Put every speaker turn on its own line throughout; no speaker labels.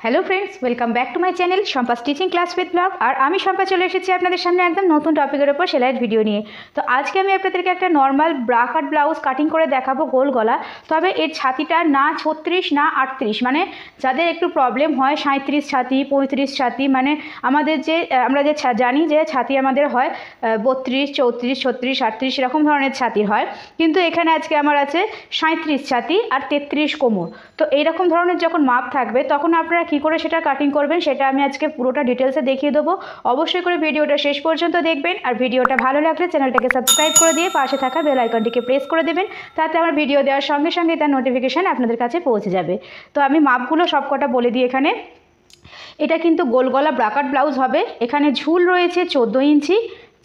Hello friends, welcome back to my channel Shampa teaching class with blog. और आमी शम्पा चले एसेছি আপনাদের সামনে একদম নতুন টপিকের উপর সেলাইয়ের ভিডিও নিয়ে। তো আজকে আমি আপনাদেরকে একটা নর্মাল ব্রা কাট ব্লাউজ কাটিং করে দেখাবো গোল গলা। তবে এর ছাতিটা না 36 না 38, মানে যাদের একটু প্রবলেম হয় 37 ছাতি 35 ছাতি, মানে আমাদের যে আমরা যে জানি যে ছাতি আমাদের হয় 32 34 36 38 এরকম ধরনের ছাতি হয়, কিন্তু এখানে আজকে আমার আছে 37 ছাতি আর 33 কোমর। তো এইরকম ধরনের যখন মাপ থাকবে তখন আপনারা কী করে সেটা কাটিং করবেন সেটা আমি আজকে পুরোটা ডিটেলসে দেখিয়ে দেবো। অবশ্যই করে ভিডিওটা শেষ পর্যন্ত দেখবেন। আর ভিডিওটা ভালো লাগলে চ্যানেলটাকে সাবস্ক্রাইব করে দিয়ে পাশে থাকা বেল আইকনটিকে প্রেস করে দেবেন, তাতে আমার ভিডিও দেওয়ার সঙ্গে সঙ্গে তার নোটিফিকেশান আপনাদের কাছে পৌঁছে যাবে। তো আমি মাপগুলো সব কটা বলে দিই। এখানে এটা কিন্তু গোল গলা ব্রাকাট ব্লাউজ হবে। এখানে ঝুল রয়েছে 14 ইঞ্চি,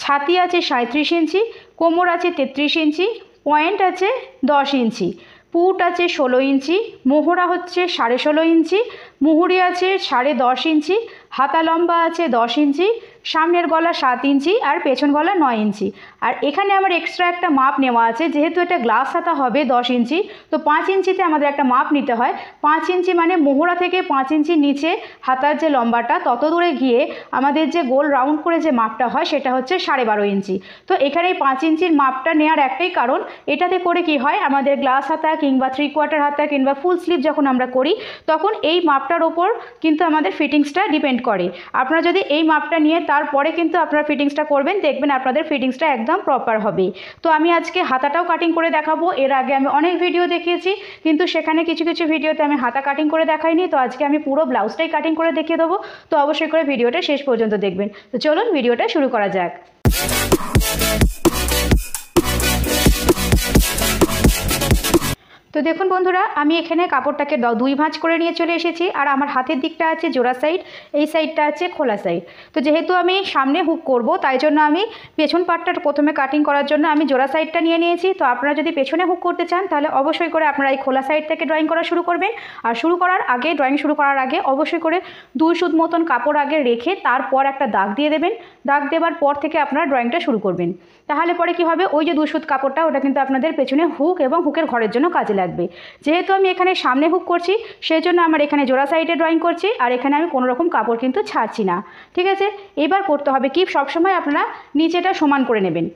ছাতি আছে 37 ইঞ্চি, কোমর আছে 33 ইঞ্চি, পয়েন্ট আছে 10 ইঞ্চি, পুট আছে 16 ইঞ্চি, মোহরা হচ্ছে 16.5 ইঞ্চি, মুহুরি আছে 10.5 ইঞ্চি, হাতা লম্বা আছে 10 ইঞ্চি, সামনের গলা 7 ইঞ্চি আর পেছন গলা 9 ইঞ্চি। আর এখানে আমার এক্সট্রা একটা মাপ নেওয়া আছে, যেহেতু এটা গ্লাস হাতা হবে 10 ইঞ্চি, তো 5 ইঞ্চিতে আমাদের একটা মাপ নিতে হয়। 5 ইঞ্চি মানে মোহরা থেকে 5 ইঞ্চি নিচে হাতার যে লম্বাটা তত দূরে গিয়ে আমাদের যে গোল রাউন্ড করে যে মাপটা হয় সেটা হচ্ছে 12.5 ইঞ্চি। তো এখানে এই 5 ইঞ্চির মাপটা নেওয়ার একটাই কারণ, এটাতে করে কি হয় আমাদের গ্লাস হাতা কিংবা 3/4 হাতা কিংবা ফুল স্লিভ যখন আমরা করি তখন এই মাপটার ওপর কিন্তু আমাদের ফিটিংসটা ডিপেন্ড করে। আপনারা যদি এই মাপটা নিয়ে তারপরে কিন্তু আপনারা ফিটিংসটা করবেন, দেখবেন আপনাদের ফিটিংসটা একদম প্রপার হবে। তো আমি আজকে হাতাটাও কাটিং করে দেখাবো। এর আগে আমি অনেক ভিডিও দেখিয়েছি, কিন্তু সেখানে কিছু কিছু ভিডিওতে আমি হাতা কাটিং করে দেখাইনি। তো আজকে আমি পুরো ব্লাউজটাই কাটিং করে দেখিয়ে দেবো। তো অবশ্যই করে ভিডিওটা শেষ পর্যন্ত দেখবেন। তো চলুন ভিডিওটা শুরু করা যাক। তো দেখুন বন্ধুরা, আমি এখানে কাপড়টাকে 2 ভাঁজ করে নিয়ে চলে এসেছি। আর আমার হাতের দিকটা আছে জোড়া সাইড, এই সাইডটা আছে খোলা সাইড। তো যেহেতু আমি সামনে হুক করব তাই জন্য আমি পেছন পার্টটা প্রথমে কাটিং করার জন্য আমি জোড়া সাইডটা নিয়ে নিয়েছি। তো আপনারা যদি পেছনে হুক করতে চান তাহলে অবশ্যই করে আপনারা এই খোলা সাইড থেকে ড্রয়িং করা শুরু করবেন। আর ড্রয়িং শুরু করার আগে অবশ্যই করে 2 সুত মতন কাপড় আগে রেখে তারপর একটা দাগ দিয়ে দেবেন। দাগ দেওয়ার পর থেকে আপনারা ড্রয়িংটা শুরু করবেন। তাহলে পরে কি হবে, ওই যে 2 সুত কাপড়টা ওটা কিন্তু আপনাদের পেছনে হুক এবং হুকের ঘরের জন্য কাজে লাগবে। যেহেতু আমি এখানে সামনে হুক করছি সেই জন্য আমার এখানে জোড়া সাইডে ড্রয়িং করছি, আর এখানে আমি কোনো রকম কাপড় কিন্তু ছাড়ছি না। ঠিক আছে, এবার করতে হবে কি, সবসময় আপনারা নিচেটা সমান করে নেবেন।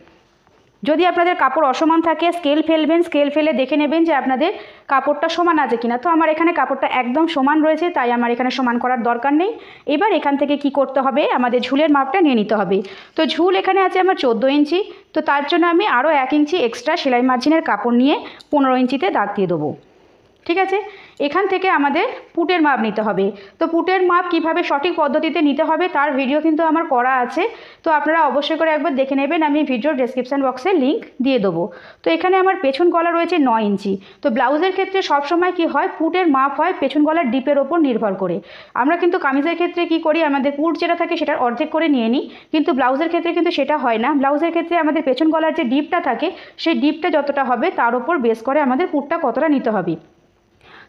যদি আপনাদের কাপড় অসমান থাকে স্কেল ফেলবেন, স্কেল ফেলে দেখে নেবেন যে আপনাদের কাপড়টা সমান আছে কিনা। তো আমার এখানে কাপড়টা একদম সমান রয়েছে, তাই আমার এখানে সমান করার দরকার নেই। এবার এখান থেকে কি করতে হবে, আমাদের ঝুলের মাপটা নিয়ে নিতে হবে। তো ঝুল এখানে আছে আমার 14 ইঞ্চি। তো তার জন্য আমি আরও 1 ইঞ্চি এক্সট্রা সেলাই মার্জিনের কাপড় নিয়ে 15 ইঞ্চিতে দাগ দিয়ে দেবো। ঠিক আছে, এখান থেকে আমাদের পুটের মাপ নিতে হবে। তো পুটের মাপ কিভাবে সঠিক পদ্ধতিতে নিতে হবে তার ভিডিও কিন্তু আমার করা আছে, তো আপনারা অবশ্যই করে একবার দেখে নেবেন। আমি ভিডিওর ডেসক্রিপশান বক্সে লিঙ্ক দিয়ে দেবো। তো এখানে আমার পেছন গলা রয়েছে 9 ইঞ্চি। তো ব্লাউজের ক্ষেত্রে সবসময় কি হয়, পুটের মাপ হয় পেছন গলার ডিপের ওপর নির্ভর করে। আমরা কিন্তু কামিজের ক্ষেত্রে কি করি, আমাদের পুট যেটা থাকে সেটার অর্ধেক করে নিয়ে নিই, কিন্তু ব্লাউজের ক্ষেত্রে কিন্তু সেটা হয় না। ব্লাউজের ক্ষেত্রে আমাদের পেছন গলার যে ডিপটা থাকে সেই ডিপটা যতটা হবে তার উপর বেস করে আমাদের পুটটা কতটা নিতে হবে।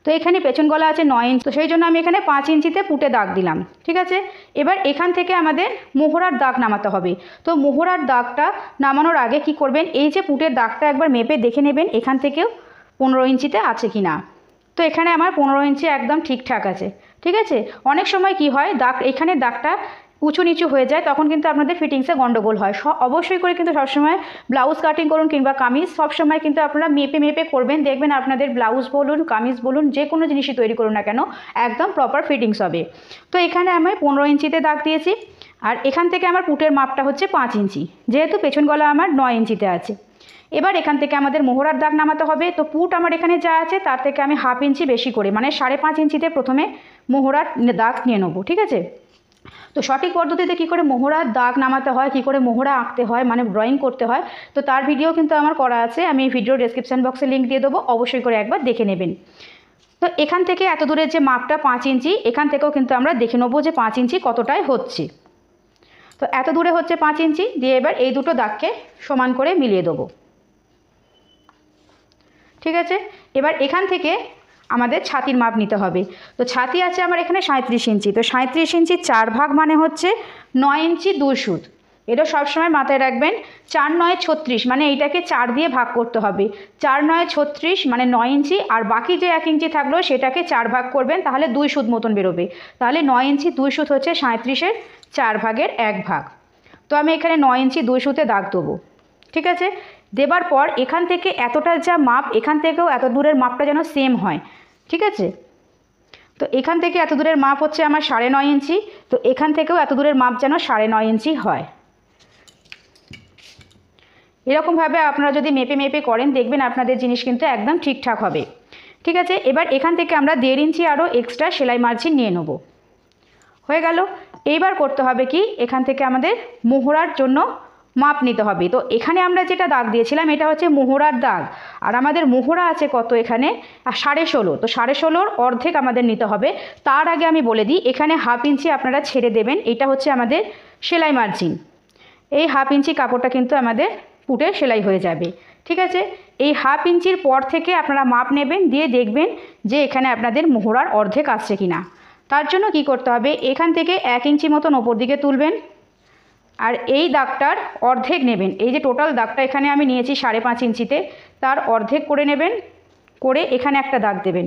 তো এখানে পেছন গলা আছে 9 ইঞ্চি, তো সেই জন্য আমি এখানে 5 ইঞ্চিতে পুটে দাগ দিলাম। ঠিক আছে, এবার এখান থেকে আমাদের মোহরার দাগ নামাতে হবে। তো মোহরার দাগটা নামানোর আগে কি করবেন, এই যে পুটের দাগটা একবার মেপে দেখে নেবেন এখান থেকেও 15 ইঞ্চিতে আছে কি না। তো এখানে আমার 15 ইঞ্চি একদম ঠিকঠাক আছে। ঠিক আছে, অনেক সময় কি হয় এখানে দাগটা উঁচু নিচু হয়ে যায়, তখন কিন্তু আপনাদের ফিটিংসে গন্ডগোল হয়। অবশ্যই করে কিন্তু সবসময় ব্লাউজ কাটিং করুন কিংবা কামিজ সবসময় কিন্তু আপনারা মেপে মেপে করবেন, দেখবেন আপনাদের ব্লাউজ বলুন কামিজ বলুন যে কোনো জিনিসই তৈরি করুন না কেন একদম প্রপার ফিটিংস হবে। তো এখানে আমি 15 ইঞ্চিতে দাগ দিয়েছি। আর এখান থেকে আমার পুটের মাপটা হচ্ছে 5 ইঞ্চি, যেহেতু পেছন গলা আমার 9 ইঞ্চিতে আছে। এবার এখান থেকে আমাদের মোহরার দাগ নামাতে হবে। তো পুট আমার এখানে যা আছে তার থেকে আমি 1/2 ইঞ্চি বেশি করে, মানে 5.5 ইঞ্চিতে প্রথমে মোহরার দাগ নিয়ে নেবো। ঠিক আছে, তো সঠিক পদ্ধতিতে কী করে মোহরার দাগ নামাতে হয়, কী করে মোহরা আঁকতে হয়, মানে ড্রয়িং করতে হয়, তো তার ভিডিও কিন্তু আমার করা আছে। আমি এই ভিডিও ডেসক্রিপশান বক্সে লিঙ্ক দিয়ে দেবো, অবশ্যই করে একবার দেখে নেবেন। তো এখান থেকে এত দূরের যে মাপটা 5 ইঞ্চি, এখান থেকেও কিন্তু আমরা দেখে নেবো যে 5 ইঞ্চি কতটায় হচ্ছে। তো এত দূরে হচ্ছে 5 ইঞ্চি দিয়ে এবার এই দুটো দাগকে সমান করে মিলিয়ে দেবো। ঠিক আছে, এবার এখান থেকে আমাদের ছাতির মাপ নিতে হবে। তো ছাতি আছে আমার এখানে 37 ইঞ্চি। তো 37 ইঞ্চি 4 ভাগ মানে হচ্ছে 9 ইঞ্চি 2 সুত। এটা সবসময় মাথায় রাখবেন। 4 9 36 মানে এইটাকে 4 দিয়ে ভাগ করতে হবে। 4 9 36 মানে 9 ইঞ্চি, আর বাকি যে 1 ইঞ্চি থাকলো সেটাকে 4 ভাগ করবেন, তাহলে 2 সুত মতন বেরোবে। তাহলে 9 ইঞ্চি 2 সুত হচ্ছে 37-এর 4 ভাগের 1 ভাগ। তো আমি এখানে 9 ইঞ্চি 2 সুতে দাগ দেবো। ঠিক আছে, দেবার পর এখান থেকে এতটা যা মাপ, এখান থেকেও এত দূরের মাপটা যেন সেম হয়। ঠিক আছে, তো এখান থেকে এত দূরের মাপ হচ্ছে আমার 9.5 ইঞ্চি, তো এখান থেকেও এত দূরের মাপ যেন 9.5 ইঞ্চি হয়। এরকমভাবে আপনারা যদি মেপে মেপে করেন দেখবেন আপনাদের জিনিস কিন্তু একদম ঠিকঠাক হবে। ঠিক আছে, এবার এখান থেকে আমরা 1.5 ইঞ্চি আরও এক্সট্রা সেলাই মার্জিন নিয়ে নেব। হয়ে গেল। এইবার করতে হবে কি, এখান থেকে আমাদের মোহরার জন্য মাপ নিতে হবে। তো এখানে আমরা যেটা দাগ দিয়েছিলাম এটা হচ্ছে মোহরার দাগ, আর আমাদের মোহরা আছে কত এখানে 16.5। তো 16.5-র অর্ধেক আমাদের নিতে হবে। তার আগে আমি বলে দিই, এখানে 1/2 ইঞ্চি আপনারা ছেড়ে দেবেন, এটা হচ্ছে আমাদের সেলাই মার্জিন। এই 1/2 ইঞ্চি কাপড়টা কিন্তু আমাদের পুটে সেলাই হয়ে যাবে। ঠিক আছে, এই 1/2 ইঞ্চির পর থেকে আপনারা মাপ নেবেন, দিয়ে দেখবেন যে এখানে আপনাদের মোহরার অর্ধেক আসছে কিনা। তার জন্য কি করতে হবে, এখান থেকে 1 ইঞ্চি মতন ওপর দিকে তুলবেন, আর এই দাগটার অর্ধেক নেবেন। এই যে টোটাল দাগটা এখানে আমি নিয়েছি 5.5 ইঞ্চিতে, তার অর্ধেক করে নেবেন, করে এখানে একটা দাগ দেবেন।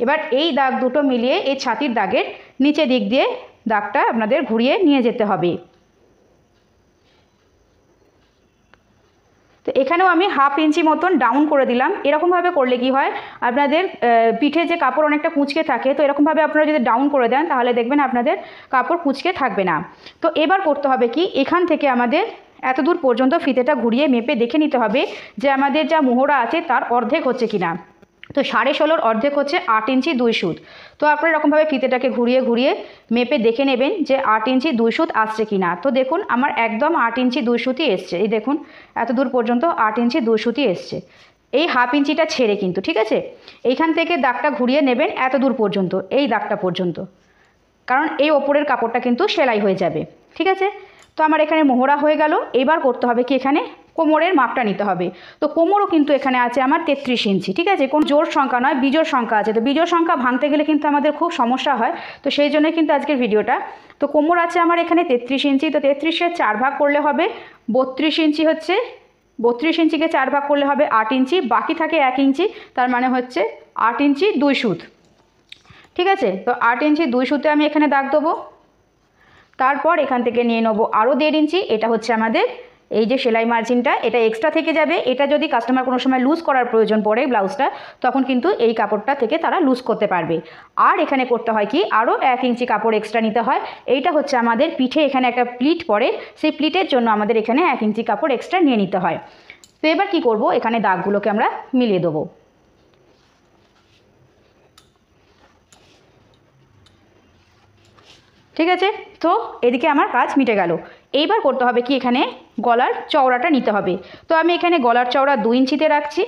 এবার এই দাগ দুটো মিলিয়ে এই ছাতির দাগের নিচে দিক দিয়ে দাগটা আপনাদের ঘুরিয়ে নিয়ে যেতে হবে। তো এখানেও আমি 1/2 ইঞ্চি মতন ডাউন করে দিলাম। এরকমভাবে করলে কি হয়, আপনাদের পিঠে যে কাপড় অনেকটা কুঁচকে থাকে, তো এরকমভাবে আপনারা যদি ডাউন করে দেন তাহলে দেখবেন আপনাদের কাপড় কুঁচকে থাকবে না। তো এবার করতে হবে কি, এখান থেকে আমাদের এত দূর পর্যন্ত ফিতেটা ঘুরিয়ে মেপে দেখে নিতে হবে যে আমাদের যা মোহরা আছে তার অর্ধেক হচ্ছে কিনা। তো 16.5-র অর্ধেক হচ্ছে 8 ইঞ্চি 2 সুত। তো আপনারা এরকমভাবে ফিতেটাকে ঘুরিয়ে ঘুরিয়ে মেপে দেখে নেবেন যে 8 ইঞ্চি 2 সুত আসছে কিনা। তো দেখুন আমার একদম 8 ইঞ্চি 2 সুতই এসছে। এই দেখুন এত দূর পর্যন্ত 8 ইঞ্চি 2 সুতই এসছে, এই 1/2 ইঞ্চিটা ছেড়ে কিন্তু। ঠিক আছে, এইখান থেকে দাগটা ঘুরিয়ে নেবেন এত দূর পর্যন্ত, এই দাগটা পর্যন্ত, কারণ এই ওপরের কাপড়টা কিন্তু সেলাই হয়ে যাবে। ঠিক আছে, তো আমার এখানে মোহরা হয়ে গেল। এবার করতে হবে কি, এখানে কোমরের মাপটা নিতে হবে। তো কোমরও কিন্তু এখানে আছে আমার 33 ইঞ্চি। ঠিক আছে, কোন জোড় সংখ্যা নয়, বিজোড় সংখ্যা আছে। তো বিজোড় সংখ্যা ভাঙতে গেলে কিন্তু আমাদের খুব সমস্যা হয়, তো সেই জন্যই কিন্তু আজকের ভিডিওটা। তো কোমর আছে আমার এখানে 33 ইঞ্চি, তো 33-এর 4 ভাগ করলে হবে 32 ইঞ্চি হচ্ছে। 32 ইঞ্চিকে 4 ভাগ করলে হবে 8 ইঞ্চি, বাকি থাকে 1 ইঞ্চি, তার মানে হচ্ছে 8 ইঞ্চি 2 সুত। ঠিক আছে, তো 8 ইঞ্চি 2 সুতে আমি এখানে দাগ দেবো। তারপর এখান থেকে নিয়ে নেবো আরও 1.5 ইঞ্চি, এটা হচ্ছে আমাদের এই যে সেলাই মার্জিনটা, এটা এক্সট্রা থেকে যাবে। এটা যদি কাস্টমার কোনো সময় লুজ করার প্রয়োজন পড়ে ব্লাউজটা, তখন কিন্তু এই কাপড়টা থেকে তারা লুজ করতে পারবে। আর এখানে করতে হয় কি, আরও 1 ইঞ্চি কাপড় এক্সট্রা নিতে হয়। এইটা হচ্ছে আমাদের পিঠে এখানে একটা প্লিট পরে, সেই প্লিটের জন্য আমাদের এখানে 1 ইঞ্চি কাপড় এক্সট্রা নিয়ে নিতে হয়। তো এবার কি করব, এখানে দাগগুলোকে আমরা মিলিয়ে দেবো। ঠিক আছে, তো এদিকে আমার কাজ মিটে গেল। এইবার করতে হবে কি, এখানে গলার চওড়াটা নিতে হবে। তো আমি এখানে গলার চওড়া 2 ইঞ্চিতে রাখছি,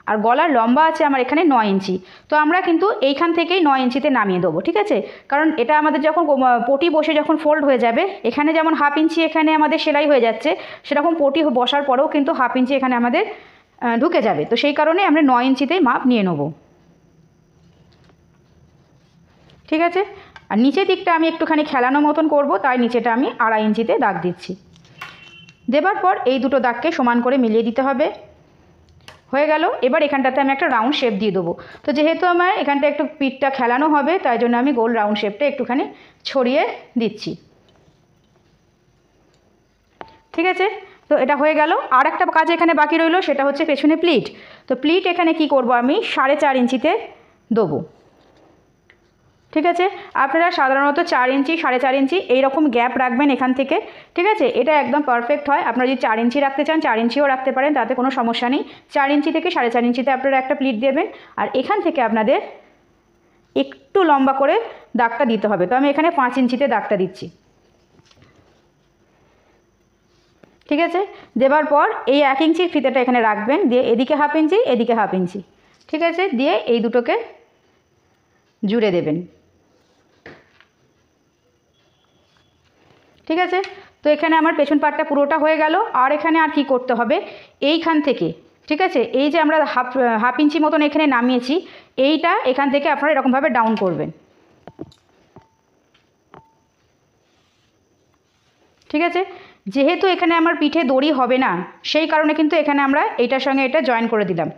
আর গলার লম্বা আছে আমার এখানে 9 ইঞ্চি। তো আমরা কিন্তু এইখান থেকেই 9 ইঞ্চিতে নামিয়ে দেবো। ঠিক আছে, কারণ এটা আমাদের যখন পটি বসে যখন ফোল্ড হয়ে যাবে, এখানে যেমন 1/2 ইঞ্চি এখানে আমাদের সেলাই হয়ে যাচ্ছে, সেরকম পটি বসার পরেও কিন্তু 1/2 ইঞ্চি এখানে আমাদের ঢুকে যাবে। তো সেই কারণে আমরা 9 ইঞ্চিতেই মাপ নিয়ে নেব। ঠিক আছে, আর নিচের দিকটা আমি একটুখানি খেলানো মতন করব, তাই নিচেটা আমি 2.5 ইঞ্চিতে দাগ দিচ্ছি। দেবার পর এই দুটো দাগকে সমান করে মিলিয়ে দিতে হবে। হয়ে গেল। এবার এখানটাতে আমি একটা রাউন্ড শেপ দিয়ে দেবো। তো যেহেতু আমার এখানটা একটু পিঠটা খেলানো হবে, তাই জন্য আমি গোল রাউন্ড শেপটা একটুখানি ছড়িয়ে দিচ্ছি। ঠিক আছে, তো এটা হয়ে গেল। আর একটা কাজ এখানে বাকি রইল, সেটা হচ্ছে পেছনে প্লিট। তো প্লিট এখানে কি করব, আমি 4.5 ইঞ্চিতে দেবো। ঠিক আছে, আপনারা সাধারণত 4 ইঞ্চি 4.5 ইঞ্চি এইরকম গ্যাপ রাখবেন এখান থেকে। ঠিক আছে, এটা একদম পারফেক্ট হয়। আপনারা যদি 4 ইঞ্চি রাখতে চান 4 ইঞ্চিও রাখতে পারেন, তাতে কোনো সমস্যা নেই। 4 ইঞ্চি থেকে 4.5 ইঞ্চিতে আপনারা একটা প্লিট দেবেন, আর এখান থেকে আপনাদের একটু লম্বা করে দাগটা দিতে হবে। তো আমি এখানে 5 ইঞ্চিতে দাগটা দিচ্ছি। ঠিক আছে, দেবার পর এই 1 ইঞ্চির ফিতেটা এখানে রাখবেন, দিয়ে এদিকে 1/2 ইঞ্চি এদিকে 1/2 ইঞ্চি। ঠিক আছে, দিয়ে এই দুটোকে জুড়ে দেবেন। ঠিক আছে, তো এখানে আমার পেছন পাটটা পুরোটা হয়ে গেল। আর এখানে আর কি করতে হবে, এইখান থেকে, ঠিক আছে, এই যে আমরা হাফ ইঞ্চি মতন এখানে নামিয়েছি, এইটা এখান থেকে আপনারা এরকমভাবে ডাউন করবেন। ঠিক আছে। যেহেতু এখানে আমার পিঠে দড়ি হবে না, সেই কারণে কিন্তু এখানে আমরা এইটার সঙ্গে এটা জয়েন করে দিলাম।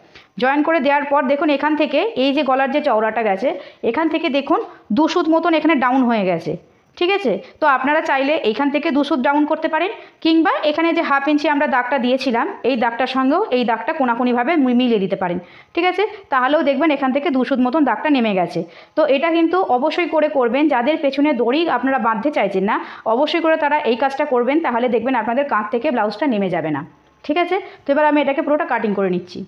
জয়েন করে দেওয়ার পর দেখুন এখান থেকে এই যে গলার যে চওড়াটা গেছে, এখান থেকে দেখুন 2 সুত মতন এখানে ডাউন হয়ে গেছে। ঠিক আছে, তো আপনারা চাইলে এইখান থেকে 2 সুত ডাউন করতে পারেন, কিংবা এখানে যে 1/2 ইঞ্চি আমরা দাগটা দিয়েছিলাম এই দাগটার সঙ্গেও এই দাগটা কোনাকুনিভাবে মিলিয়ে দিতে পারেন। ঠিক আছে, তাহলেও দেখবেন এখান থেকে 2 সুত মতন দাগটা নেমে গেছে। তো এটা কিন্তু অবশ্যই করে করবেন, যাদের পেছনে দড়ি আপনারা বাঁধতে চাইছেন না অবশ্যই করে তারা এই কাজটা করবেন, তাহলে দেখবেন আপনাদের কাঁধ থেকে ব্লাউজটা নেমে যাবে না। ঠিক আছে, তো এবার আমি এটাকে পুরোটা কাটিং করে নিচ্ছি।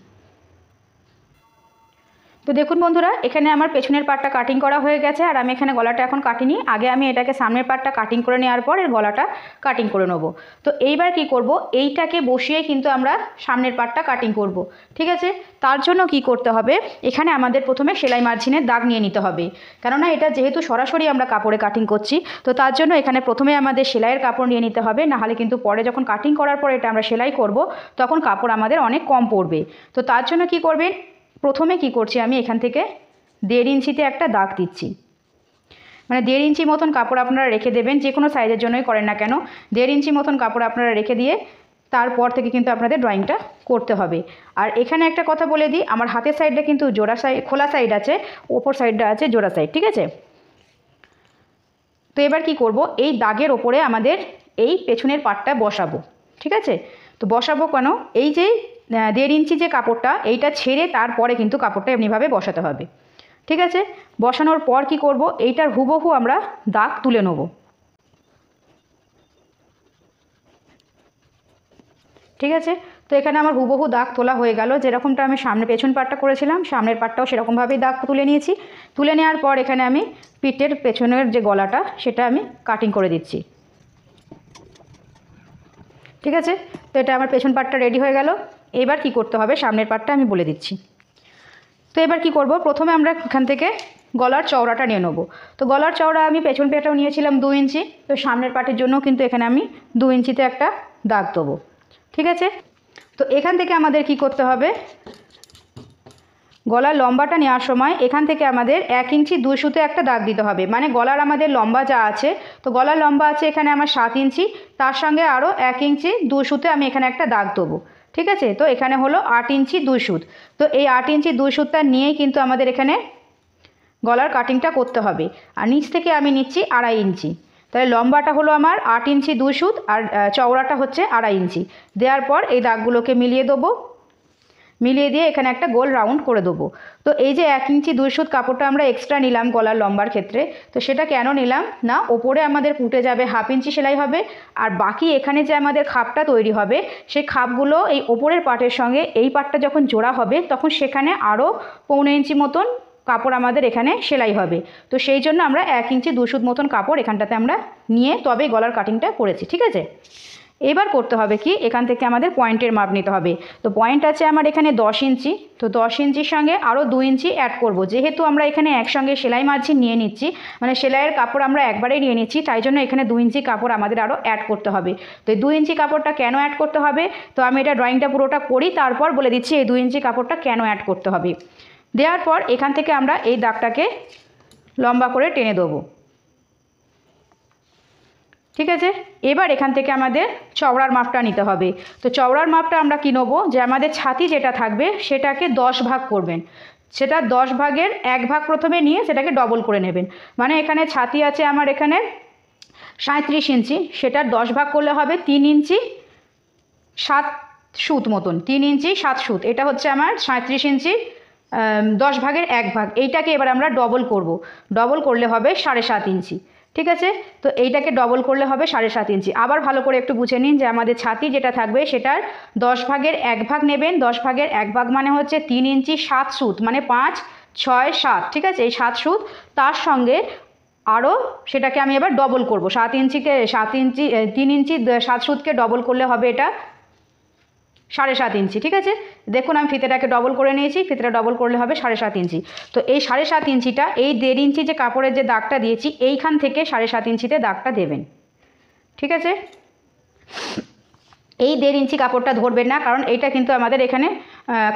তো দেখুন বন্ধুরা, এখানে আমার পেছনের পার্টটা কাটিং করা হয়ে গেছে, আর আমি এখানে গলাটা এখন কাটিনি। আগে আমি এটাকে সামনের পার্টটা কাটিং করে নেওয়ার পর এর গলাটা কাটিং করে নেব। তো এইবার কি করব, এইটাকে বসিয়ে কিন্তু আমরা সামনের পার্টটা কাটিং করব। ঠিক আছে, তার জন্য কি করতে হবে, এখানে আমাদের প্রথমে সেলাই মার্জিনের দাগ নিয়ে নিতে হবে, কেননা এটা যেহেতু সরাসরি আমরা কাপড়ে কাটিং করছি, তো তার জন্য এখানে প্রথমে আমাদের সেলাইয়ের কাপড় নিয়ে নিতে হবে, নাহলে কিন্তু পরে যখন কাটিং করার পর এটা আমরা সেলাই করব তখন কাপড় আমাদের অনেক কম পড়বে। তো তার জন্য কি করবেন, প্রথমে কি করছি আমি এখান থেকে 1.5 ইঞ্চিতে একটা দাগ দিচ্ছি, মানে 1.5 ইঞ্চি মতন কাপড় আপনারা রেখে দেবেন, যে কোনো সাইজের জন্যই করেন না কেন 1.5 ইঞ্চি মতন কাপড় আপনারা রেখে দিয়ে তারপর থেকে কিন্তু আপনাদের ড্রয়িংটা করতে হবে। আর এখানে একটা কথা বলে দিই, আমার হাতের সাইডটা কিন্তু জোড়া সাইড, খোলা সাইড আছে, ওপর সাইডটা আছে জোড়া সাইড। ঠিক আছে, তো এবার কি করব, এই দাগের ওপরে আমাদের এই পেছনের পাটটা বসাবো। ঠিক আছে, তো বসাবো কেন, এই যে 1.5 ইঞ্চি যে কাপড়টা এইটা ছেড়ে তারপরে কিন্তু কাপড়টা এমনিভাবে বসাতে হবে। ঠিক আছে, বসানোর পর কি করব, এইটার হুবহু আমরা দাগ তুলে নেব। ঠিক আছে, তো এখানে আমার হুবহু দাগ তোলা হয়ে গেল, যেরকমটা আমি সামনে পেছন পাটটা করেছিলাম সামনের পাটটাও সেরকমভাবেই দাগ তুলে নিয়েছি। তুলে নেওয়ার পর এখানে আমি পিঠের পেছনের যে গলাটা সেটা আমি কাটিং করে দিচ্ছি। ঠিক আছে, তো এটা আমার পেছন পাটটা রেডি হয়ে গেল। এবার কি করতে হবে সামনের পাটটা আমি বলে দিচ্ছি। তো এবার কি করব, প্রথমে আমরা এখান থেকে গলার চওড়াটা নিয়ে নেব। তো গলার চওড়া আমি পেছন পেটাও নিয়েছিলাম 2 ইঞ্চি, তো সামনের পাটের জন্য কিন্তু এখানে আমি 2 ইঞ্চিতে একটা দাগ দেবো। ঠিক আছে, তো এখান থেকে আমাদের কি করতে হবে, গলার লম্বাটা নেওয়ার সময় এখান থেকে আমাদের 1 ইঞ্চি 2 সুতে একটা দাগ দিতে হবে, মানে গলার আমাদের লম্বা যা আছে, তো গলার লম্বা আছে এখানে আমার 7 ইঞ্চি, তার সঙ্গে আরও 1 ইঞ্চি 2 সুতে আমি এখানে একটা দাগ দেবো। ঠিক আছে, তো এখানে হলো 8 ইঞ্চি 2 সুত। তো এই 8 ইঞ্চি 2 সুতটা নিয়েই কিন্তু আমাদের এখানে গলার কাটিংটা করতে হবে। আর নিচ থেকে আমি নিচ্ছি 2.5 ইঞ্চি, তাহলে লম্বাটা হলো আমার 8 ইঞ্চি 2 সুত, আর চওড়াটা হচ্ছে 2.5 ইঞ্চি। দেওয়ার পর এই দাগগুলোকে মিলিয়ে দেবো, মিলিয়ে দিয়ে এখানে একটা গোল রাউন্ড করে দেবো। তো এই যে 1 ইঞ্চি 2 সুত কাপড়টা আমরা এক্সট্রা নিলাম গলার লম্বার ক্ষেত্রে, তো সেটা কেন নিলাম না, ওপরে আমাদের পুঁটে যাবে 1/2 ইঞ্চি সেলাই হবে, আর বাকি এখানে যে আমাদের খাপটা তৈরি হবে সেই খাপগুলো এই ওপরের পার্টের সঙ্গে এই পার্টটা যখন জোড়া হবে তখন সেখানে আরও 1/4 ইঞ্চি মতন কাপড় আমাদের এখানে সেলাই হবে। তো সেই জন্য আমরা 1 ইঞ্চি 2 সুত মতন কাপড় এখানটাতে আমরা নিয়ে তবেই গলার কাটিংটা করেছি। ঠিক আছে, এবার করতে হবে কি, এখান থেকে আমাদের পয়েন্টের মাপ নিতে হবে। তো পয়েন্ট আছে আমার এখানে 10 ইঞ্চি, তো 10 ইঞ্চির সঙ্গে আরও 2 ইঞ্চি অ্যাড করব। যেহেতু আমরা এখানে একসঙ্গে সেলাই মার্জিন নিয়ে নিচ্ছি, মানে সেলাইয়ের কাপড় আমরা একবারেই নিয়ে নিচ্ছি, তাই জন্য এখানে 2 ইঞ্চি কাপড় আমাদের আরও অ্যাড করতে হবে। তো এই 2 ইঞ্চি কাপড়টা কেন অ্যাড করতে হবে, তো আমি এটা ড্রয়িংটা পুরোটা করি তারপর বলে দিচ্ছি এই 2 ইঞ্চি কাপড়টা কেন অ্যাড করতে হবে। দেওয়ার পর এখান থেকে আমরা এই দাগটাকে লম্বা করে টেনে দেবো। ঠিক আছে, এবার এখান থেকে আমাদের চওড়ার মাপটা নিতে হবে। তো চওড়ার মাপটা আমরা কী নেবো, যে আমাদের ছাতি যেটা থাকবে সেটাকে 10 ভাগ করবেন, সেটা 10 ভাগের 1 ভাগ প্রথমে নিয়ে সেটাকে ডবল করে নেবেন। মানে এখানে ছাতি আছে আমার এখানে 37 ইঞ্চি, সেটার 10 ভাগ করলে হবে 3 ইঞ্চি 7 সুত মতন, 3 ইঞ্চি 7 সুত, এটা হচ্ছে আমার 37 ইঞ্চি 10 ভাগের 1 ভাগ। এইটাকে এবার আমরা ডবল করব, ডবল করলে হবে 7.5 ইঞ্চি। ঠিক আছে, তো এইটাকে ডবল করলে হবে 7.5 ইঞ্চি। আবার ভালো করে একটু বুঝে নিন যে আমাদের ছাতি যেটা থাকবে সেটার 10 ভাগের 1 ভাগ নেবেন, 10 ভাগের 1 ভাগ মানে হচ্ছে 3 ইঞ্চি 7 সুত, মানে 5 6 7। ঠিক আছে, এই 7 সুত, তার সঙ্গে আরও সেটাকে আমি এবার ডবল করব, 7 ইঞ্চিকে 7 ইঞ্চি 3 ইঞ্চি 7 সুতকে ডবল করলে হবে এটা 7.5 ইঞ্চি। ঠিক আছে, দেখুন আমি ফিতেটাকে ডবল করে নিয়েছি, ফিতেটা ডবল করলে হবে 7.5 ইঞ্চি। তো এই 7.5 ইঞ্চিটা এই 1.5 ইঞ্চি যে কাপড়ের যে দাগটা দিয়েছি এইখান থেকে 7.5 ইঞ্চিতে দাগটা দেবেন। ঠিক আছে, এই 1.5 ইঞ্চি কাপড়টা ধরবেন না, কারণ এইটা কিন্তু আমাদের এখানে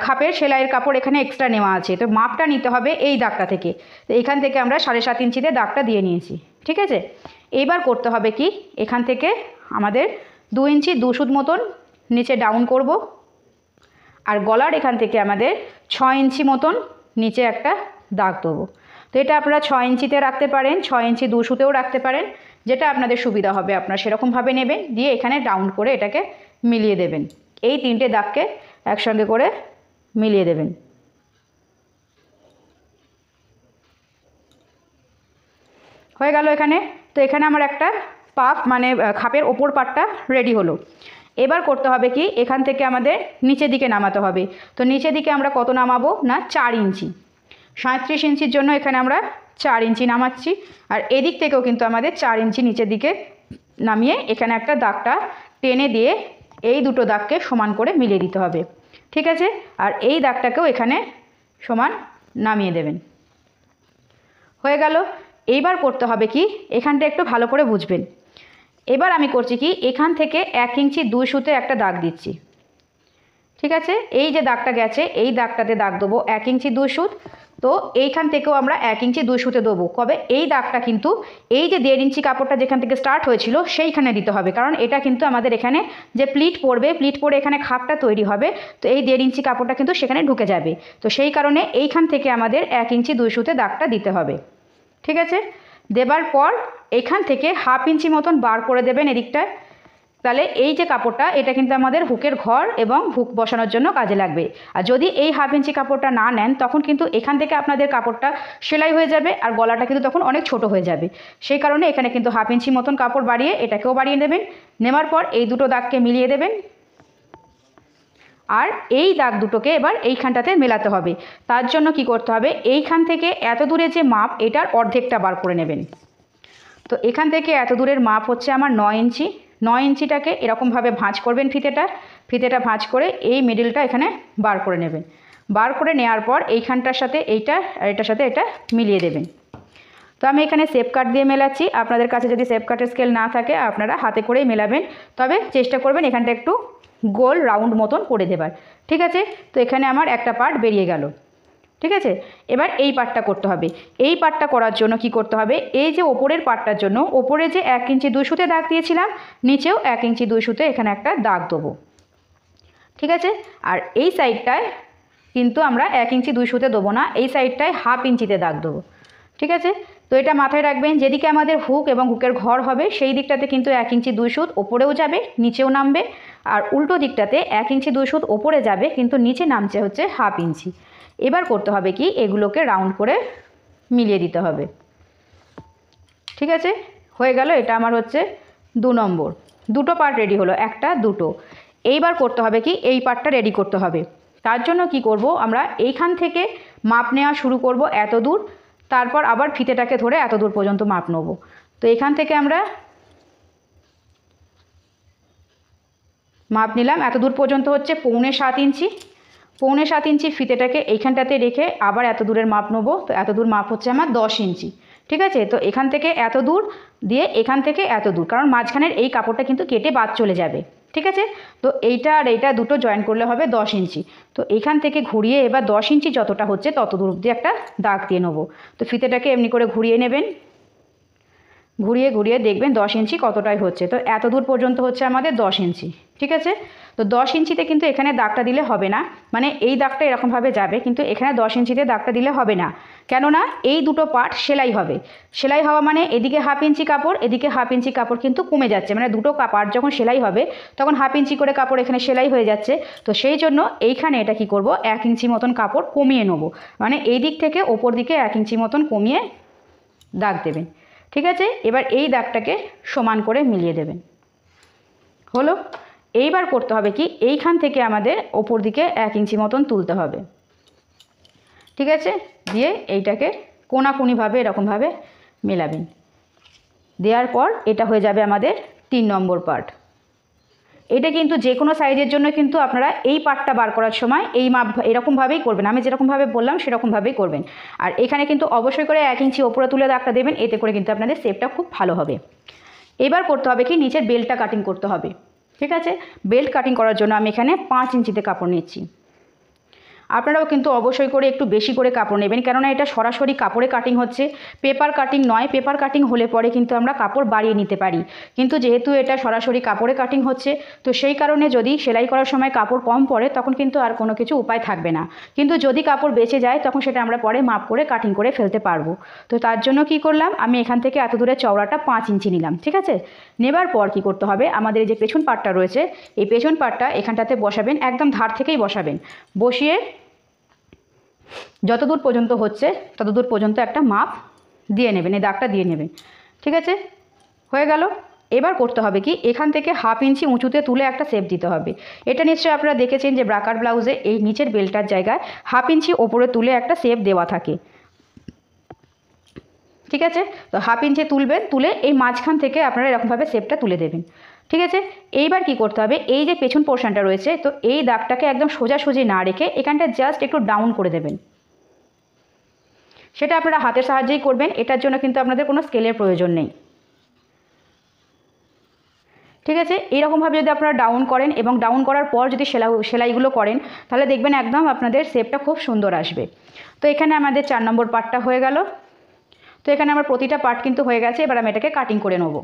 খাপের সেলাইয়ের কাপড় এখানে এক্সট্রা নেওয়া আছে, তো মাপটা নিতে হবে এই দাগটা থেকে। তো এইখান থেকে আমরা 7.5 ইঞ্চিতে দাগটা দিয়ে নিয়েছি। ঠিক আছে, এবার করতে হবে কি, এখান থেকে আমাদের 2 ইঞ্চি 2 সুত মতন নিচে ডাউন করব। আর গলার এখান থেকে আমাদের 6 ইঞ্চি মতন নিচে একটা দাগ দেবো। তো এটা আপনারা 6 ইঞ্চিতে রাখতে পারেন, 6 ইঞ্চি 2 সুতেও রাখতে পারেন, যেটা আপনাদের সুবিধা হবে আপনারা সেরকমভাবে নেবেন। দিয়ে এখানে ডাউন করে এটাকে মিলিয়ে দেবেন। এই 3টে দাগকে একসঙ্গে করে মিলিয়ে দেবেন। হয়ে গেল এখানে। তো এখানে আমার একটা পাফ মানে খাপের ওপর পাটটা রেডি হলো। এবার করতে হবে কি, এখান থেকে আমাদের নিচের দিকে নামাতে হবে। তো নিচের দিকে আমরা কত নামাবো না, 4 ইঞ্চি। 37 ইঞ্চির জন্য এখানে আমরা 4 ইঞ্চি নামাচ্ছি। আর এদিক থেকেও কিন্তু আমাদের 4 ইঞ্চি নিচের দিকে নামিয়ে এখানে একটা দাগটা টেনে দিয়ে এই দুটো দাগকে সমান করে মিলিয়ে দিতে হবে। ঠিক আছে? আর এই দাগটাকেও এখানে সমান নামিয়ে দেবেন। হয়ে গেল। এইবার করতে হবে কি, এখানটা একটু ভালো করে বুঝবেন। এবার আমি করছি কি, এখান থেকে 1 ইঞ্চি 2 সুতে একটা দাগ দিচ্ছি। ঠিক আছে? এই যে দাগটা গেছে এই দাগটাতে দাগ দেবো 1 ইঞ্চি 2 সুত। তো এইখান থেকেও আমরা 1 ইঞ্চি 2 সুতে দেবো। কবে? এই দাগটা কিন্তু এই যে 1.5 ইঞ্চি কাপড়টা যেখান থেকে স্টার্ট হয়েছিল সেইখানে দিতে হবে, কারণ এটা কিন্তু আমাদের এখানে যে প্লিট পড়বে, প্লিট পরে এখানে খাপটা তৈরি হবে। তো এই 1.5 ইঞ্চি কাপড়টা কিন্তু সেখানে ঢুকে যাবে। তো সেই কারণে এইখান থেকে আমাদের 1 ইঞ্চি 2 সুতে দাগটা দিতে হবে। ঠিক আছে? দেবার পর এখান থেকে 1/2 ইঞ্চি মতন বার করে দেবেন এদিকটায়। তাহলে এই যে কাপড়টা এটা কিন্তু আমাদের হুকের ঘর এবং হুক বসানোর জন্য কাজে লাগবে। আর যদি এই 1/2 ইঞ্চি কাপড়টা না নেন তখন কিন্তু এখান থেকে আপনাদের কাপড়টা সেলাই হয়ে যাবে আর গলাটা কিন্তু তখন অনেক ছোট হয়ে যাবে। সেই কারণে এখানে কিন্তু 1/2 ইঞ্চি মতন কাপড় বাড়িয়ে এটাকেও বাড়িয়ে নেবেন। নেওয়ার পর এই দুটো দাগকে মিলিয়ে দেবেন। আর এই দাগ দুটোকে এবার এইখানটাতে মেলাতে হবে। তার জন্য কি করতে হবে, এইখান থেকে এত দূরে যে মাপ এটার অর্ধেকটা বার করে নেবেন। তো এখান থেকে এত দূরের মাপ হচ্ছে আমার 9 ইঞ্চি। 9 ইঞ্চিটাকে এরকমভাবে ভাঁজ করবেন ফিতেটা ভাঁজ করে এই মিডিলটা এখানে বার করে নেবেন। বার করে নেওয়ার পর এইখানটার সাথে এইটা আর এটার সাথে এটা মিলিয়ে দেবেন। তো আমি এখানে শেপ কাট দিয়ে মেলাচ্ছি। আপনাদের কাছে যদি শেপ কাটের স্কেল না থাকে আপনারা হাতে করেই মেলাবেন, তবে চেষ্টা করবেন এখানটা একটু গোল রাউন্ড মতন করে দেবার। ঠিক আছে? তো এখানে আমার একটা পার্ট বেরিয়ে গেল। ঠিক আছে? এবার এই পার্টটা করতে হবে। এই পার্টটা করার জন্য কি করতে হবে, এই যে ওপরের পার্টটার জন্য ওপরে যে 1 ইঞ্চি 2 সুতে দাগ দিয়েছিলাম, নিচেও 1 ইঞ্চি 2 সুতে এখানে একটা দাগ দেবো। ঠিক আছে? আর এই সাইডটায় কিন্তু আমরা 1 ইঞ্চি 2 সুতে দেবো না, এই সাইডটায় 1/2 ইঞ্চিতে দাগ দেবো। ঠিক আছে? তো এটা মাথায় রাখবেন, যেদিকে আমাদের হুক এবং হুকের ঘর হবে সেই দিকটাতে কিন্তু 1 ইঞ্চি 2 সুত ওপরেও যাবে নিচেও নামবে, আর উল্টো দিকটাতে 1 ইঞ্চি 2 সুত ওপরে যাবে কিন্তু নিচে নামছে হচ্ছে 1/2 ইঞ্চি। এবার করতে হবে কি, এগুলোকে রাউন্ড করে মিলিয়ে দিতে হবে। ঠিক আছে? হয়ে গেল। এটা আমার হচ্ছে 2 নম্বর। দুটো পার্ট রেডি হলো, একটা দুটো। এইবার করতে হবে কি, এই পার্টটা রেডি করতে হবে। তার জন্য কি করব, আমরা এইখান থেকে মাপ নেওয়া শুরু করব এত দূর, তারপর আবার ফিতেটাকে ধরে এত দূর পর্যন্ত মাপ নেব। তো এখান থেকে আমরা মাপ নিলাম, এত দূর পর্যন্ত হচ্ছে 7.25 ইঞ্চি। 7.25 ইঞ্চি ফিতেটাকে এইখানটাতে রেখে আবার এত দূরের মাপ নেব। তো এত দূর মাপ হচ্ছে আমার 10 ইঞ্চি। ঠিক আছে? তো এখান থেকে এত দূর দিয়ে এখান থেকে এত দূর, কারণ মাঝখানের এই কাপড়টা কিন্তু কেটে বাদ চলে যাবে। ঠিক আছে? তো এইটা আর এইটা দুটো জয়েন করলে হবে 10 ইঞ্চি। তো এইখান থেকে ঘুরিয়ে এবার 10 ইঞ্চি যতটা হচ্ছে তত দূর অবধি একটা দাগ দিয়ে নেবো। তো ফিতেটাকে এমনি করে ঘুরিয়ে নেবেন, ঘুরিয়ে ঘুরিয়ে দেখবেন 10 ইঞ্চি কতটাই হচ্ছে। তো এত দূর পর্যন্ত হচ্ছে আমাদের 10 ইঞ্চি। ঠিক আছে? তো 10 ইঞ্চিতে কিন্তু এখানে দাগটা দিলে হবে না, মানে এই দাগটা এরকমভাবে যাবে, কিন্তু এখানে 10 ইঞ্চিতে দাগটা দিলে হবে না। কেননা এই দুটো পার্ট সেলাই হবে। সেলাই হওয়া মানে এদিকে 1/2 ইঞ্চি কাপড়, এদিকে 1/2 ইঞ্চি কাপড় কিন্তু কমে যাচ্ছে, মানে দুটো পার্ট যখন সেলাই হবে তখন 1/2 ইঞ্চি করে কাপড় এখানে সেলাই হয়ে যাচ্ছে। তো সেই জন্য এইখানে এটা কি করব, 1 ইঞ্চি মতন কাপড় কমিয়ে নেবো, মানে এই দিক থেকে ওপর দিকে 1 ইঞ্চি মতন কমিয়ে দাগ দেবেন। ঠিক আছে? এবার এই দাগটাকে সমান করে মিলিয়ে দেবেন। হলো। এইবার করতে হবে কি, এইখান থেকে আমাদের ওপর দিকে 1 ইঞ্চি মতন তুলতে হবে। ঠিক আছে? দিয়ে এইটাকে কোনাকুনিভাবে এরকমভাবে মেলাবেন। দেওয়ার পর এটা হয়ে যাবে আমাদের 3 নম্বর পার্ট। এটা কিন্তু যে কোনো সাইজের জন্য কিন্তু আপনারা এই পার্টটা বার করার সময় এই মাপ এরকমভাবেই করবেন, আমি যেরকমভাবে বললাম সেরকমভাবেই করবেন। আর এখানে কিন্তু অবশ্যই করে 1 ইঞ্চি ওপরে তুলে দাগটা দেবেন, এতে করে কিন্তু আপনাদের শেপটা খুব ভালো হবে। এবার করতে হবে কি, নিচের বেল্টটা কাটিং করতে হবে। ঠিক আছে? বেল্ট কাটিং করার জন্য আমি এখানে 5 ইঞ্চিতে কাপড় নিচ্ছি। আপনারাও কিন্তু অবশ্যই করে একটু বেশি করে কাপড় নেবেন, কেননা এটা সরাসরি কাপড়ে কাটিং হচ্ছে, পেপার কাটিং নয়। পেপার কাটিং হলে পরে কিন্তু আমরা কাপড় বাড়িয়ে নিতে পারি, কিন্তু যেহেতু এটা সরাসরি কাপড়ে কাটিং হচ্ছে, তো সেই কারণে যদি সেলাই করার সময় কাপড় কম পড়ে তখন কিন্তু আর কোনো কিছু উপায় থাকবে না। কিন্তু যদি কাপড় বেঁচে যায় তখন সেটা আমরা পরে মাপ করে কাটিং করে ফেলতে পারবো। তো তার জন্য কি করলাম, আমি এখান থেকে এত দূরে চওড়াটা 5 ইঞ্চি নিলাম। ঠিক আছে, নেবার পর কি করতে হবে, আমাদের এই যে পেছন পাটটা রয়েছে, এই পেছন পাটটা এখানটাতে বসাবেন, একদম ধার থেকেই বসাবেন। বসিয়ে যতদূর পর্যন্ত হচ্ছে ততদূর পর্যন্ত একটা মাপ দিয়ে নেবেন, এই দাগটা দিয়ে নেবেন। ঠিক আছে, হয়ে গেল। এবার করতে হবে কি, এখান থেকে 1/2 ইঞ্চি উঁচুতে তুলে একটা শেপ দিতে হবে। এটা নিশ্চয়ই আপনারা দেখেছেন যে ব্রাকার ব্লাউজে এই নিচের বেলটার জায়গায় 1/2 ইঞ্চি ওপরে তুলে একটা শেপ দেওয়া থাকে। ঠিক আছে, তো 1/2 ইঞ্চি তুলবেন, তুলে এই মাঝখান থেকে আপনারা এরকমভাবে শেপটা তুলে দেবেন। ঠিক আছে, এইবার কি করতে হবে, এই যে পেছন পোর্শনটা রয়েছে, তো এই দাগটাকে একদম সোজাসুজি না রেখে এখানটা জাস্ট একটু ডাউন করে দেবেন। সেটা আপনারা হাতের সাহায্যেই করবেন, এটার জন্য কিন্তু আপনাদের কোনো স্কেলের প্রয়োজন নেই। ঠিক আছে, এইরকমভাবে যদি আপনারা ডাউন করেন এবং ডাউন করার পর যদি সেলাইগুলো করেন, তাহলে দেখবেন একদম আপনাদের শেপটা খুব সুন্দর আসবে। তো এখানে আমাদের 4 নম্বর পার্টটা হয়ে গেল। তো এখানে আমার প্রতিটা পার্ট কিন্তু হয়ে গেছে, এবার আমি এটাকে কাটিং করে নেব।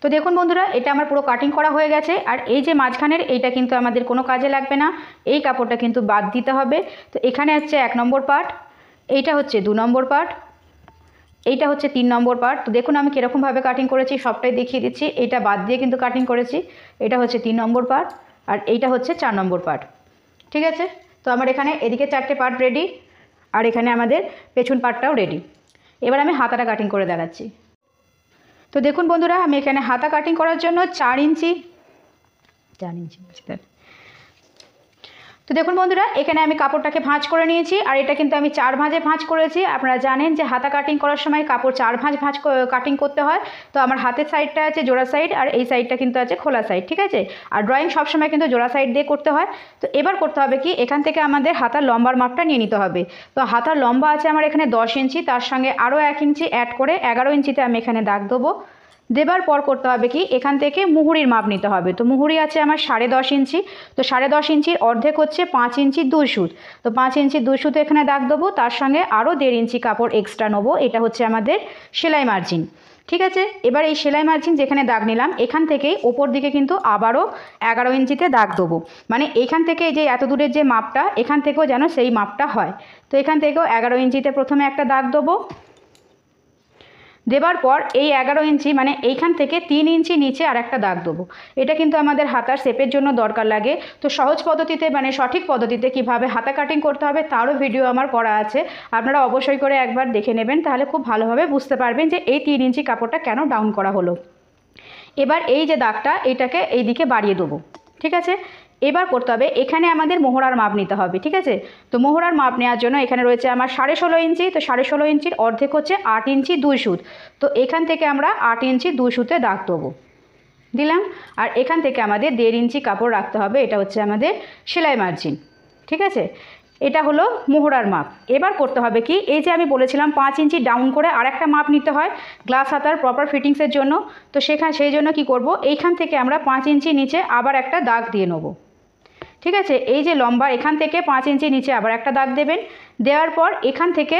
তো দেখুন বন্ধুরা, এটা আমার পুরো কাটিং করা হয়ে গেছে। আর এই যে মাঝখানের এইটা কিন্তু আমাদের কোনো কাজে লাগবে না, এই কাপড়টা কিন্তু বাদ দিতে হবে। তো এখানে হচ্ছে 1 নম্বর পার্ট, এইটা হচ্ছে 2 নম্বর পার্ট, এইটা হচ্ছে 3 নম্বর পার্ট। তো দেখুন আমি কীরকমভাবে কাটিং করেছি সবটাই দেখিয়ে দিচ্ছি। এইটা বাদ দিয়ে কিন্তু কাটিং করেছি। এটা হচ্ছে 3 নম্বর পার্ট, আর এইটা হচ্ছে 4 নম্বর পার্ট। ঠিক আছে, তো আমার এখানে এদিকে 4টে পার্ট রেডি, আর এখানে আমাদের পেছন পার্টটাও রেডি। এবার আমি হাতাটা কাটিং করে দেখাচ্ছি। তো দেখুন বন্ধুরা, আমি এখানে হাতা কাটিং করার জন্য 4 ইঞ্চি তো দেখুন বন্ধুরা, এখানে আমি কাপড়টাকে ভাঁজ করে নিয়েছি, আর এটা কিন্তু আমি 4 ভাঁজে ভাঁজ করেছি। আপনারা জানেন যে হাতা কাটিং করার সময় কাপড় 4 ভাঁজ কাটিং করতে হয়। তো আমার হাতের সাইডটা আছে জোড়া সাইড, আর এই সাইডটা কিন্তু আছে খোলা সাইড। ঠিক আছে, আর ড্রয়িং সবসময় কিন্তু জোড়া সাইড দিয়ে করতে হয়। তো এবার করতে হবে কি, এখান থেকে আমাদের হাতার লম্বার মাপটা নিয়ে নিতে হবে। তো হাতার লম্বা আছে আমার এখানে 10 ইঞ্চি, তার সঙ্গে আরও 1 ইঞ্চি অ্যাড করে 11 ইঞ্চিতে আমি এখানে দাগ দেবো। দেবার পর করতে হবে কি, এখান থেকে মুহুরির মাপ নিতে হবে। তো মুহুরি আছে আমার 10.5 ইঞ্চি। তো 10.5 ইঞ্চির অর্ধেক হচ্ছে 5 ইঞ্চি 2 সুত। তো 5 ইঞ্চি 2 সুতো এখানে দাগ দেবো, তার সঙ্গে আরও 1.5 ইঞ্চি কাপড় এক্সট্রা নেবো। এটা হচ্ছে আমাদের সেলাই মার্জিন। ঠিক আছে, এবার এই সেলাই মার্জিন যেখানে দাগ নিলাম, এখান থেকেই ওপর দিকে কিন্তু আবারও 11 ইঞ্চিতে দাগ দেবো। মানে এখান থেকে যে এত দূরের যে মাপটা, এখান থেকেও যেন সেই মাপটা হয়। তো এখান থেকেও 11 ইঞ্চিতে প্রথমে একটা দাগ দেবো। দেবার পর এই 11 ইঞ্চি মানে এইখান থেকে 3 ইঞ্চি নিচে আর একটা দাগ দেবো। এটা কিন্তু আমাদের হাতার শেপের জন্য দরকার লাগে। তো সহজ পদ্ধতিতে মানে সঠিক পদ্ধতিতে কিভাবে হাতা কাটিং করতে হবে তারও ভিডিও আমার করা আছে, আপনারা অবশ্যই করে একবার দেখে নেবেন, তাহলে খুব ভালোভাবে বুঝতে পারবেন যে এই 3 ইঞ্চি কাপড়টা কেন ডাউন করা হলো। এবার এই যে দাগটা, এইটাকে এই দিকে বাড়িয়ে দেবো। ঠিক আছে, এবার করতে হবে এখানে আমাদের মোহরার মাপ নিতে হবে। ঠিক আছে, তো মোহরার মাপ নেওয়ার জন্য এখানে রয়েছে আমার 16.5 ইঞ্চি। তো 16.5 ইঞ্চির অর্ধেক হচ্ছে 8 ইঞ্চি 2 সুত। তো এখান থেকে আমরা 8 ইঞ্চি 2 সুতে দাগ দেবো, দিলাম। আর এখান থেকে আমাদের 1.5 ইঞ্চি কাপড় রাখতে হবে, এটা হচ্ছে আমাদের সেলাই মার্জিন। ঠিক আছে, এটা হলো মোহরার মাপ। এবার করতে হবে কি, এই যে আমি বলেছিলাম 5 ইঞ্চি ডাউন করে আর একটা মাপ নিতে হয় গ্লাস হাতার প্রপার ফিটিংসের জন্য। তো সেই জন্য কি করব, এইখান থেকে আমরা 5 ইঞ্চি নিচে আবার একটা দাগ দিয়ে নেব। ঠিক আছে, এই যে লম্বা এখান থেকে 5 ইঞ্চি নিচে আবার একটা দাগ দেবেন। দেওয়ার পর এখান থেকে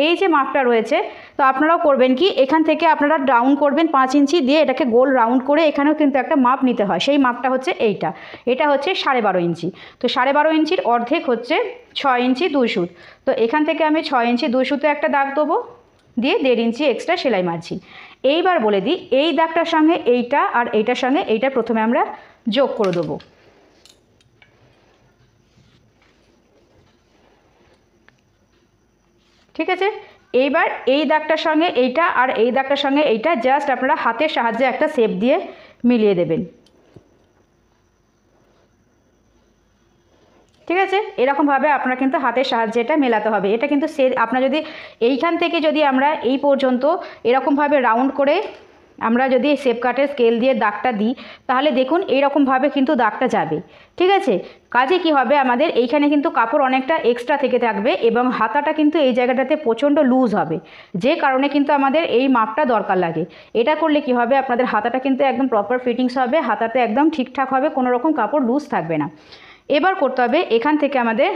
এই যে মাপটা রয়েছে, তো আপনারাও করবেন কি, এখান থেকে আপনারা ডাউন করবেন 5 ইঞ্চি দিয়ে, এটাকে গোল রাউন্ড করে এখানেও কিন্তু একটা মাপ নিতে হয়। সেই মাপটা হচ্ছে এইটা, এটা হচ্ছে 12.5 ইঞ্চি। তো 12.5 ইঞ্চির অর্ধেক হচ্ছে 6 ইঞ্চি 2 সুত। তো এখান থেকে আমি 6 ইঞ্চি 2 সুতে একটা দাগ দেবো, দিয়ে 1.5 ইঞ্চি এক্সট্রা সেলাই মার্জিন। এইবার বলে দিই, এই দাগটার সঙ্গে এইটা আর এইটার সঙ্গে এইটা প্রথমে আমরা যোগ করে দেবো। ঠিক আছে, এইবার এই দাগটার সঙ্গে এইটা আর এই দাগটার সঙ্গে এইটা জাস্ট আপনারা হাতের সাহায্যে একটা শেপ দিয়ে মিলিয়ে দেবেন। ঠিক আছে, এরকমভাবে আপনারা কিন্তু হাতের সাহায্যে এটা মেলাতে হবে। এটা কিন্তু আপনার যদি এইখান থেকে যদি আমরা এই পর্যন্ত এরকমভাবে রাউন্ড করে আমরা যদি শেপ কাটের স্কেল দিয়ে দাগটা দিই, তাহলে দেখুন এইরকমভাবে কিন্তু দাগটা যাবে। ঠিক আছে, কাজে কি হবে, আমাদের এইখানে কিন্তু কাপড় অনেকটা এক্সট্রা থেকে থাকবে এবং হাতাটা কিন্তু এই জায়গাটাতে প্রচণ্ড লুজ হবে, যে কারণে কিন্তু আমাদের এই মাপটা দরকার লাগে। এটা করলে কি হবে, আপনাদের হাতাটা কিন্তু একদম প্রপার ফিটিংস হবে, হাতাতে একদম ঠিকঠাক হবে, কোনো রকম কাপড় লুজ থাকবে না। এবার করতে হবে এখান থেকে আমাদের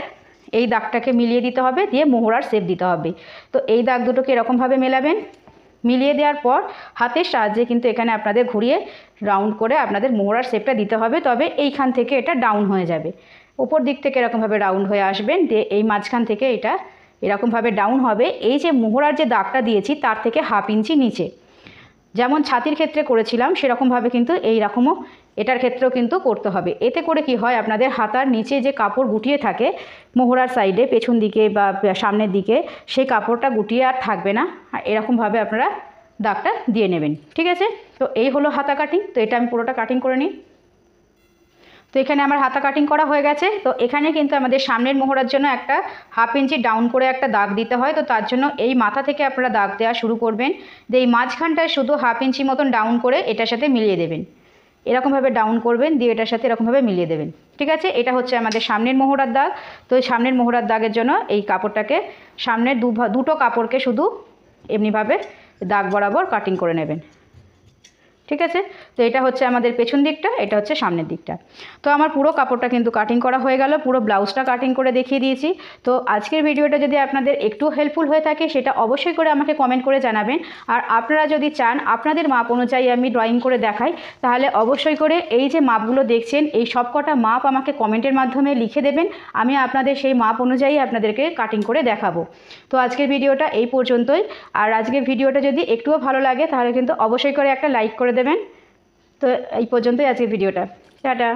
এই দাগটাকে মিলিয়ে দিতে হবে, দিয়ে মোহরার শেপ দিতে হবে। তো এই দাগ দুটোকে এরকমভাবে মেলাবেন, মিলিয়ে দেওয়ার পর হাতের সাহায্যে কিন্তু এখানে আপনাদের ঘুরিয়ে রাউন্ড করে আপনাদের মোহরার শেপটা দিতে হবে। তবে এইখান থেকে এটা ডাউন হয়ে যাবে, উপর দিক থেকে এরকমভাবে রাউন্ড হয়ে আসবেন, দিয়ে এই মাঝখান থেকে এটা এরকমভাবে ডাউন হবে। এই যে মোহরার যে দাগটা দিয়েছি তার থেকে 1/2 ইঞ্চি নিচে, যেমন ছাতির ক্ষেত্রে করেছিলাম সেরকমভাবে কিন্তু এই রকমও এটার ক্ষেত্রেও কিন্তু করতে হবে। এতে করে কি হয়, আপনাদের হাতার নিচে যে কাপড় গুটিয়ে থাকে মোহরার সাইডে পেছন দিকে বা সামনের দিকে, সেই কাপড়টা গুটিয়ে আর থাকবে না। এরকমভাবে আপনারা দাগটা দিয়ে নেবেন, ঠিক আছে। তো এই হলো হাতা কাটিং। তো এটা আমি পুরোটা কাটিং করে নিই। তো এখানে আমার হাতা কাটিং করা হয়ে গেছে। তো এখানে কিন্তু আমাদের সামনের মোহরার জন্য একটা 1/2 ইঞ্চি ডাউন করে একটা দাগ দিতে হয়। তো তার জন্য এই মাথা থেকে আপনারা দাগ দেওয়া শুরু করবেন, দিয়ে এই মাঝখানটায় শুধু 1/2 ইঞ্চি মতন ডাউন করে এটার সাথে মিলিয়ে দেবেন। এরকমভাবে ডাউন করবেন, দিয়ে এটার সাথে এরকমভাবে মিলিয়ে দেবেন, ঠিক আছে। এটা হচ্ছে আমাদের সামনের মোহরার দাগ। তো এই সামনের মোহরার দাগের জন্য এই কাপড়টাকে সামনের দুটো কাপড়কে শুধু এমনিভাবে দাগ বরাবর কাটিং করে নেবেন, ঠিক আছে। তো এটা হচ্ছে আমাদের পেছন দিকটা, এটা হচ্ছে সামনের দিকটা। তো আমার পুরো কাপড়টা কিন্তু কাটিং করা হয়ে গেল, পুরো ব্লাউজটা কাটিং করে দেখিয়ে দিয়েছি। তো আজকের ভিডিওটা যদি আপনাদের একটু হেল্পফুল হয়ে থাকে সেটা অবশ্যই করে আমাকে কমেন্ট করে জানাবেন। আর আপনারা যদি চান আপনাদের মাপ অনুযায়ী আমি ড্রয়িং করে দেখাই, তাহলে অবশ্যই করে এই যে মাপগুলো দেখছেন এই সব কটা মাপ আমাকে কমেন্টের মাধ্যমে লিখে দেবেন, আমি আপনাদের সেই মাপ অনুযায়ী আপনাদেরকে কাটিং করে দেখাবো। তো আজকের ভিডিওটা এই পর্যন্তই। আর আজকের ভিডিওটা যদি একটুও ভালো লাগে তাহলে কিন্তু অবশ্যই করে একটা লাইক করে দেবেন। তো এই পর্যন্তই আজকের ভিডিওটা, টাটা।